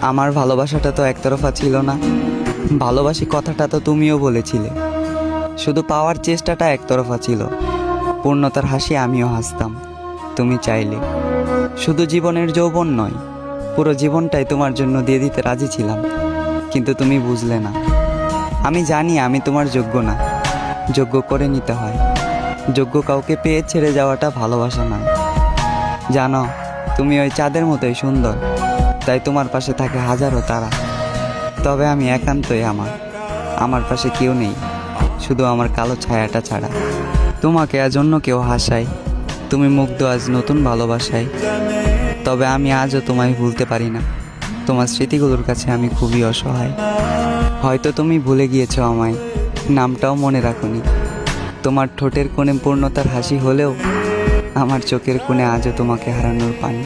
আমার ভালোবাসাটা তো একতরফা ছিল না, ভালোবাসি কথাটা তো তুমিও বলেছিলে। শুধু পাওয়ার চেষ্টাটা একতরফা ছিল, পূর্ণতার হাসি আমিও হাসতাম তুমি চাইলে। শুধু জীবনের যৌবন নয়, পুরো জীবনটাই তোমার জন্য দিয়ে দিতে রাজি ছিলাম, কিন্তু তুমি বুঝলে না। আমি জানি আমি তোমার যোগ্য না, যোগ্য করে নিতে হয়। যোগ্য কাউকে পেয়ে ছেড়ে যাওয়াটা ভালোবাসা নয়। জানো, তুমি ওই চাঁদের মতোই সুন্দর, তাই তোমার পাশে থাকে হাজারো তারা। তবে আমি একান্তই আমার পাশে কেউ নেই, শুধু আমার কালো ছায়াটা ছাড়া। তোমাকে আজ অন্য কেউ হাসায়, তুমি মুগ্ধ আজ নতুন ভালোবাসায়। তবে আমি আজও তোমায় ভুলতে পারি না, তোমার স্মৃতিগুলোর কাছে আমি খুবই অসহায়। হয়তো তুমি ভুলে গিয়েছো আমায়, নামটাও মনে রাখোনি। তোমার ঠোঁটের কোণে পূর্ণতার হাসি হলেও আমার চোখের কোণে আজও তোমাকে হারানোর পানি।